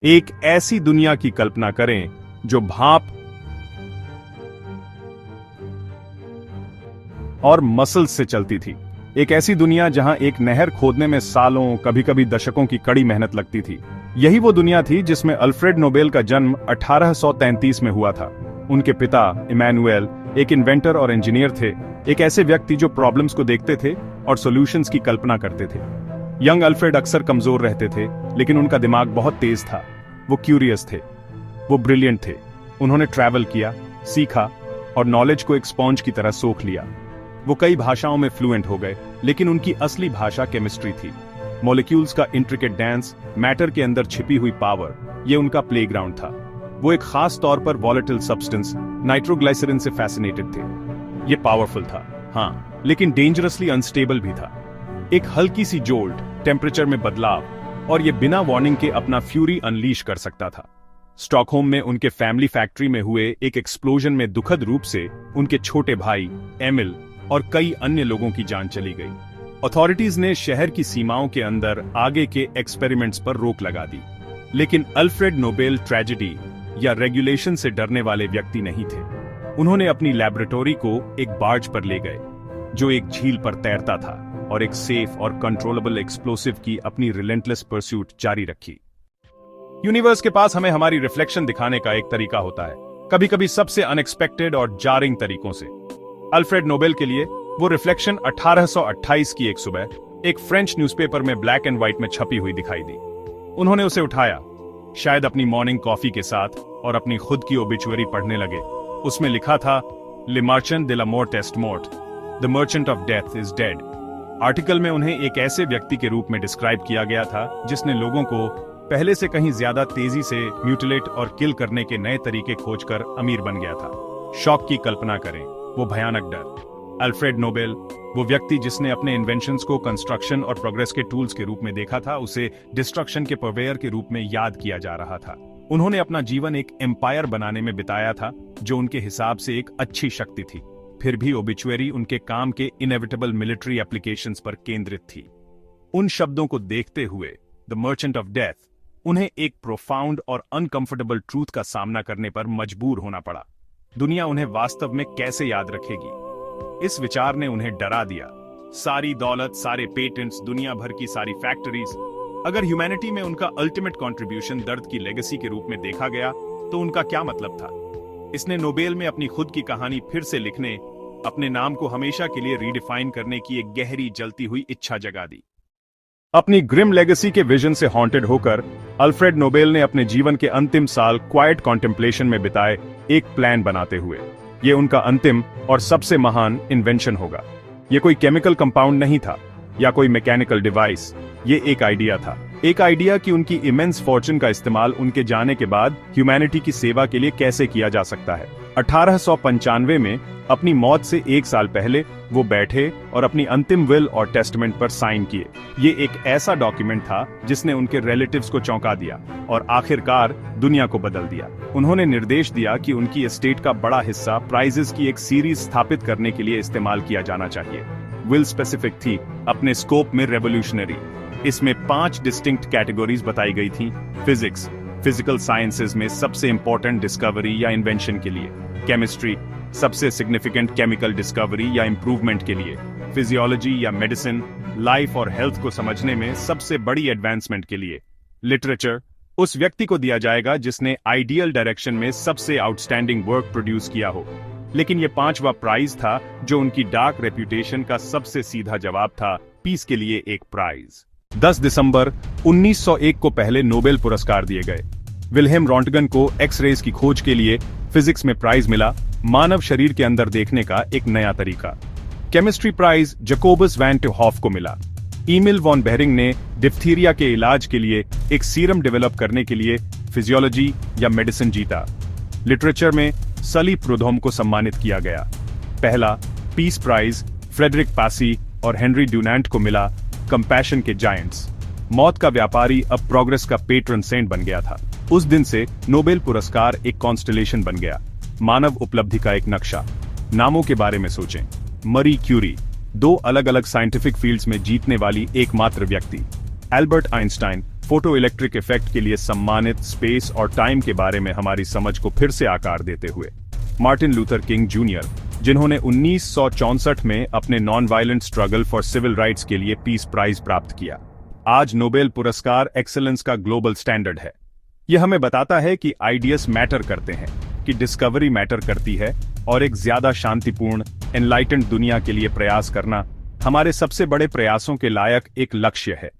एक ऐसी दुनिया की कल्पना करें जो भाप और मसल्स से चलती थी। एक ऐसी दुनिया जहां एक नहर खोदने में सालों, कभी-कभी दशकों की कड़ी मेहनत लगती थी। यही वो दुनिया थी जिसमें अल्फ्रेड नोबेल का जन्म 1833 में हुआ था। उनके पिता इमैनुएल एक इन्वेंटर और इंजीनियर थे, एक ऐसे व्यक्ति जो प्रॉब्लम्स को देखते थे और सॉल्यूशंस की कल्पना करते थे। यंग अल्फ्रेड अक्सर कमजोर रहते थे, लेकिन उनका दिमाग बहुत तेज था। वो क्यूरियस थे, वो ब्रिलियंट थे। उन्होंने ट्रैवल किया, सीखा और नॉलेज को एक स्पॉन्ज की तरह सोख लिया। वो कई भाषाओं में फ्लुएंट हो गए, लेकिन उनकी असली भाषा केमिस्ट्री थी। मॉलिक्यूल्स का इंट्रिकेट डांस, मैटर के अंदर छिपी हुई पावर, ये उनका प्लेग्राउंड था। वो एक खास तौर पर वॉलेटाइल सब्सटेंस नाइट्रोग्लिसरीन से फैसिनेटेड थे। ये पावरफुल था, हाँ, लेकिन डेंजरसली अनस्टेबल भी था। एक हल्की सी जोल्ट, टेम्परेचर में बदलाव और ये बिना वार्निंग के अपना फ्यूरी अनलीश कर सकता था। स्टॉकहोम में उनके फैमिली फैक्ट्री में हुए एक एक्सप्लोजन में दुखद रूप से उनके छोटे भाई एमिल और कई अन्य लोगों की जान चली गई। अथॉरिटीज ने शहर की सीमाओं के अंदर आगे के एक्सपेरिमेंट्स पर रोक लगा दी, लेकिन अल्फ्रेड नोबेल ट्रेजेडी या रेगुलेशन से डरने वाले व्यक्ति नहीं थे। उन्होंने अपनी लैबोरेटरी को एक बार्ज पर ले गए, जो एक झील पर तैरता था, और एक सेफ और कंट्रोलेबल एक्सप्लोसिव की अपनी रिलेंटलेस परस्यूट जारी रखी। यूनिवर्स के पास हमें हमारी रिफ्लेक्शन दिखाने का एक तरीका होता है, कभी कभी सबसे अनएक्सपेक्टेड और जारिंग तरीकों से। अल्फ्रेड नोबेल के लिए वो रिफ्लेक्शन 1828 की एक सुबह एक फ्रेंच न्यूज़पेपर में ब्लैक एंड व्हाइट में छपी हुई दिखाई दी। उन्होंने उसे उठाया, शायद अपनी मॉर्निंग कॉफी के साथ, और अपनी खुद की ओबिचुअरी पढ़ने लगे। उसमें लिखा था, ले merchant de la mort est mort, the merchant of death is dead। Article में उन्हें एक ऐसे व्यक्ति के रूप में डिस्क्राइब किया गया था जिसने लोगों को पहले से कहीं ज्यादा तेजी से म्यूटिलेट और किल करने के नए तरीके खोजकर अमीर बन गया था। शॉक की कल्पना करें, वो भयानक डर। अल्फ्रेड नोबेल, वो व्यक्ति जिसने अपने इन्वेंशंस को कंस्ट्रक्शन और प्रोग्रेस के टूल्स के रूप में देखा था, उसे डिस्ट्रक्शन के पर्वेयर के रूप में याद किया जा रहा था। उन्होंने अपना जीवन एक एम्पायर बनाने में बिताया था, जो उनके हिसाब से एक अच्छी शक्ति थी। फिर भी ओबिचुअरी उनके काम के इनएविटेबल मिलिट्री एप्लीकेशंस पर केंद्रित थी। उन शब्दों को देखते हुए, द मर्चेंट ऑफ डेथ, उन्हें एक प्रोफाउंड और अनकंफर्टेबल ट्रूथ का सामना करने पर मजबूर होना पड़ा। दुनिया उन्हें वास्तव में कैसे याद रखेगी? इस विचार ने उन्हें डरा दिया। सारी दौलत, सारे पेटेंट्स, दुनिया भर की सारी फैक्ट्रीज, अगर ह्यूमैनिटी में उनका अल्टीमेट कंट्रीब्यूशन दर्द की लेगेसी के रूप में देखा गया, तो उनका क्या मतलब था? इसने नोबेल में अपनी खुद की कहानी फिर से लिखने, अपने नाम को हमेशा के लिए रीडिफाइन करने की एक गहरी जलती हुई इच्छा जगा दी। अपनी ग्रिम लेगेसी के विजन से हॉन्टेड होकर अल्फ्रेड नोबेल ने अपने जीवन के अंतिम साल क्वाइट कॉन्टेम्पलेशन में बिताए, एक प्लान बनाते हुए। ये उनका अंतिम और सबसे महान इन्वेंशन होगा। ये कोई केमिकल कंपाउंड नहीं था या कोई मैकेनिकल डिवाइस, ये एक आइडिया था। एक आइडिया कि उनकी इमेंस फॉर्चून का इस्तेमाल उनके जाने के बाद ह्यूमैनिटी की सेवा के लिए कैसे किया जा सकता है। 1895 में अपनी मौत से एक साल पहले वो बैठे और अपनी अंतिम विल और टेस्टामेंट पर साइन किए। ये एक ऐसा डॉक्यूमेंट था जिसने उनके रिलेटिव्स को चौंका दिया और आखिरकार दुनिया को बदल दिया। उन्होंने निर्देश दिया कि उनकी एस्टेट का बड़ा हिस्सा प्राइजेस की एक सीरीज स्थापित करने के लिए इस्तेमाल किया जाना चाहिए। विल स्पेसिफिक थी, अपने स्कोप में रेवोल्यूशनरी। इसमें 5 डिस्टिंक्ट कैटेगरीज बताई गई थी। फिजिक्स, फिजिकल साइंसेज में सबसे इंपॉर्टेंट डिस्कवरी या इन्वेंशन के लिए। केमिस्ट्री, सबसे सिग्निफिकेंट केमिकल डिस्कवरी या इंप्रूवमेंट के लिए। फिजियोलॉजी या मेडिसिन, लाइफ और हेल्थ को समझने में सबसे बड़ी एडवांसमेंट के लिए। लिटरेचर, उस व्यक्ति को दिया जाएगा जिसने आइडियल डायरेक्शन में सबसे आउटस्टैंडिंग वर्क प्रोड्यूस किया हो। लेकिन यह 5वां प्राइज था, जो उनकी डार्क रेप्यूटेशन का सबसे सीधा जवाब था, पीस के लिए एक प्राइज। 10 दिसंबर 1901 को पहले नोबेल पुरस्कार दिए गए। विल्हेम रॉन्टगन को एक्स-रेज की खोज के लिए फिजिक्स में प्राइज मिला, मानव शरीर के अंदर देखने का एक नया तरीका। केमिस्ट्री प्राइज जकोबस वैन ट हॉफ को मिला। ईमिल वॉन बेहरिंग ने डिप्थीरिया के इलाज के लिए एक सीरम डेवलप करने के लिए फिजियोलॉजी या मेडिसिन जीता। लिटरेचर में सली प्रूडहोम को सम्मानित किया गया। पहला पीस प्राइज फ्रेडरिक पासी और हेनरी ड्यूनांट को मिला, कंपैशन के जायंट्स। मौत का व्यापारी अब प्रोग्रेस का पेट्रन सेंट बन गया था। उस दिन से नोबेल पुरस्कार एक कॉन्स्टलेशन बन गया, मानव उपलब्धि का एक नक्शा। नामों के बारे में सोचें। मरी क्यूरी, 2 अलग अलग साइंटिफिक फील्ड्स में जीतने वाली एकमात्र व्यक्ति। Albert Einstein, photo electric effect के लिए सम्मानित स्पेस और टाइम के बारे में हमारी समझ को फिर से आकार देते हुए मार्टिन लूथर किंग जूनियर, जिन्होंने 1964 में अपने non violent struggle for civil rights के लिए पीस प्राइज प्राप्त किया, आज नोबेल पुरस्कार एक्सेलेंस का ग्लोबल स्टैंडर्ड है। यह हमें बताता है कि आइडियाज मैटर करते हैं, कि डिस्कवरी मैटर करती है और एक ज्यादा शांतिपूर्ण, एनलाइटेंड दुनिया के लिए प्रयास करना हमारे सबसे बड़े प्रयासों के लायक एक लक्ष्य है।